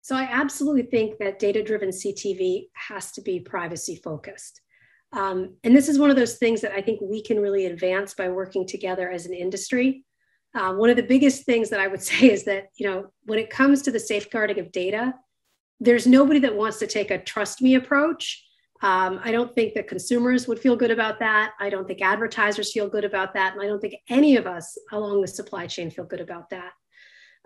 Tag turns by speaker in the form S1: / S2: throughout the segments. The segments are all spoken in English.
S1: So I absolutely think that data-driven CTV has to be privacy focused. And this is one of those things that I think we can really advance by working together as an industry. One of the biggest things that I would say is that, when it comes to the safeguarding of data, there's nobody that wants to take a trust me approach. I don't think that consumers would feel good about that. I don't think advertisers feel good about that. And I don't think any of us along the supply chain feel good about that.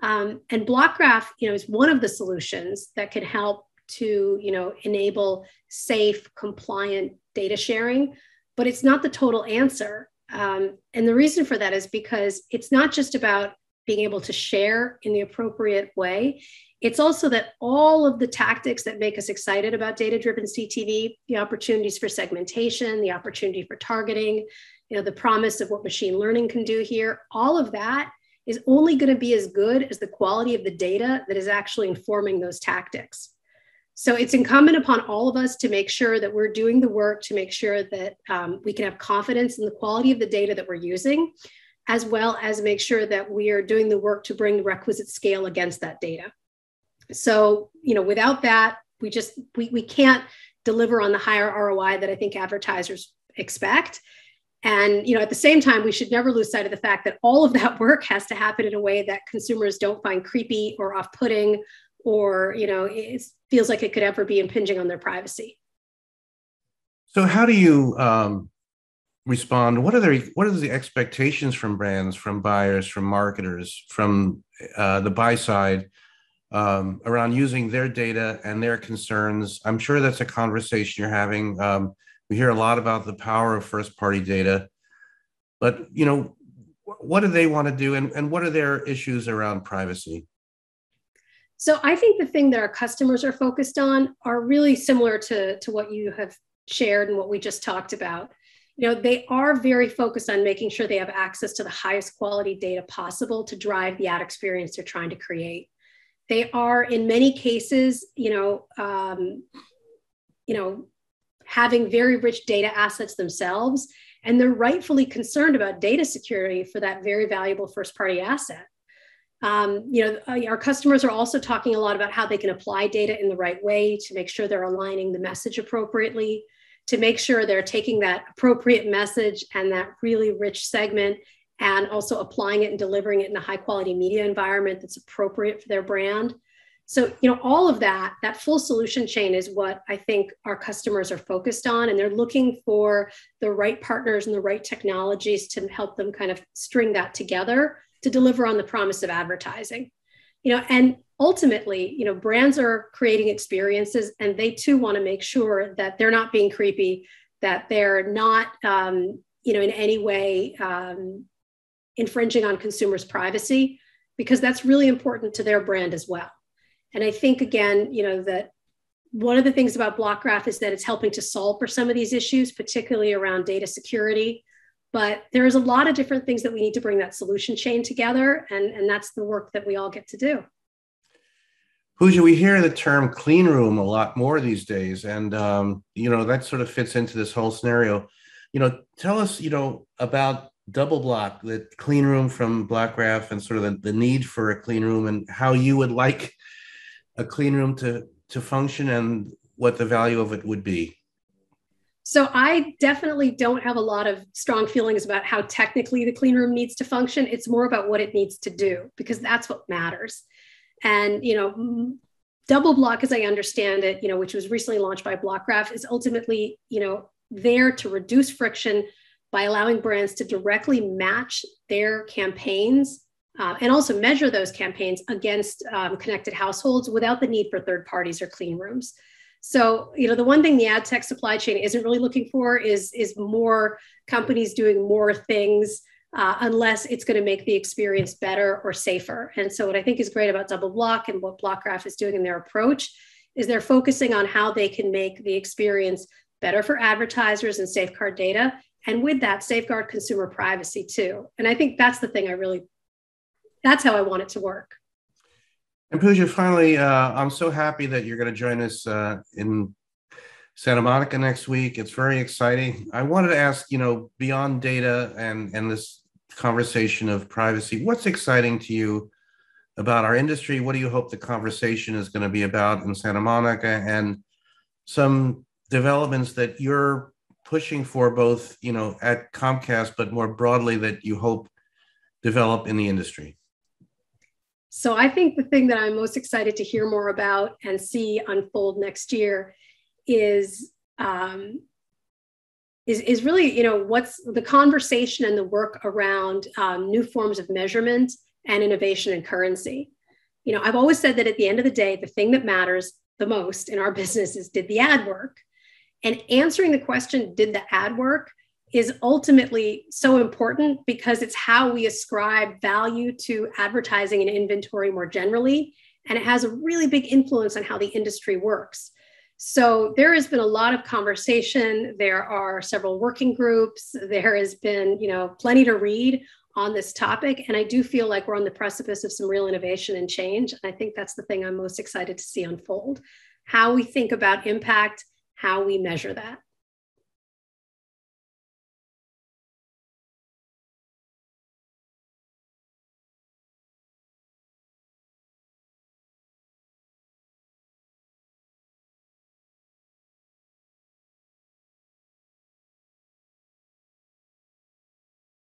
S1: And Blockgraph, is one of the solutions that can help to, enable safe, compliant data sharing, but it's not the total answer. And the reason for that is because it's not just about being able to share in the appropriate way. It's also that all of the tactics that make us excited about data-driven CTV, the opportunities for segmentation, the opportunity for targeting, the promise of what machine learning can do here, all of that is only going to be as good as the quality of the data that is actually informing those tactics. So it's incumbent upon all of us to make sure that we're doing the work to make sure that we can have confidence in the quality of the data that we're using, as well as make sure that we are doing the work to bring the requisite scale against that data. So, without that, we can't deliver on the higher ROI that I think advertisers expect. And, at the same time, we should never lose sight of the fact that all of that work has to happen in a way that consumers don't find creepy or off-putting, or, it feels like it could ever be impinging on their privacy.
S2: So how do you respond? What are the expectations from brands, from buyers, from marketers, from the buy side around using their data and their concerns? I'm sure that's a conversation you're having. We hear a lot about the power of first-party data, but what do they want to do, and what are their issues around privacy?
S1: So I think the thing that our customers are focused on are really similar to what you have shared and what we just talked about. They are very focused on making sure they have access to the highest quality data possible to drive the ad experience they're trying to create. They are, in many cases, having very rich data assets themselves, and they're rightfully concerned about data security for that very valuable first-party asset. Our customers are also talking a lot about how they can apply data in the right way to make sure they're aligning the message appropriately, to make sure they're taking that appropriate message and that really rich segment and also applying it and delivering it in a high quality media environment that's appropriate for their brand. So, all of that full solution chain is what I think our customers are focused on, and they're looking for the right partners and the right technologies to help them kind of string that together to deliver on the promise of advertising. And ultimately, brands are creating experiences, and they too want to make sure that they're not being creepy, that they're not, in any way infringing on consumers' privacy, because that's really important to their brand as well. And I think, again, that one of the things about Blockgraph is that it's helping to solve for some of these issues, particularly around data security. But there's a lot of different things that we need to bring that solution chain together. And that's the work that we all get to do.
S2: Pooja, we hear the term clean room a lot more these days. And, that sort of fits into this whole scenario. Tell us, about DoubleBlock, the clean room from Blockgraph, and sort of the need for a clean room, and how you would like a clean room to function, and what the value of it would be.
S1: So I definitely don't have a lot of strong feelings about how technically the clean room needs to function. It's more about what it needs to do, because that's what matters. And, DoubleBlock, as I understand it, which was recently launched by Blockgraph, is ultimately, there to reduce friction by allowing brands to directly match their campaigns and also measure those campaigns against connected households without the need for third parties or clean rooms. So, the one thing the ad tech supply chain isn't really looking for is more companies doing more things unless it's going to make the experience better or safer. And so what I think is great about DoubleBlock and what Blockgraph is doing in their approach is they're focusing on how they can make the experience better for advertisers and safeguard data. And with that, safeguard consumer privacy too. And I think that's the thing that's how I want it to work.
S2: And Pooja, finally, I'm so happy that you're going to join us in Santa Monica next week. It's very exciting. I wanted to ask, beyond data and this conversation of privacy, what's exciting to you about our industry? What do you hope the conversation is going to be about in Santa Monica, and some developments that you're pushing for, both, you know, at Comcast, but more broadly, that you hope develop in the industry?
S1: So I think the thing that I'm most excited to hear more about and see unfold next year is really, you know, what's the conversation and the work around new forms of measurement and innovation and currency. You know, I've always said that at the end of the day, the thing that matters the most in our business is, did the ad work? And answering the question, did the ad work, is ultimately so important, because it's how we ascribe value to advertising and inventory more generally. And it has a really big influence on how the industry works. So there has been a lot of conversation. There are several working groups. There has been, you know, plenty to read on this topic. And I do feel like we're on the precipice of some real innovation and change. And I think that's the thing I'm most excited to see unfold: how we think about impact, how we measure that.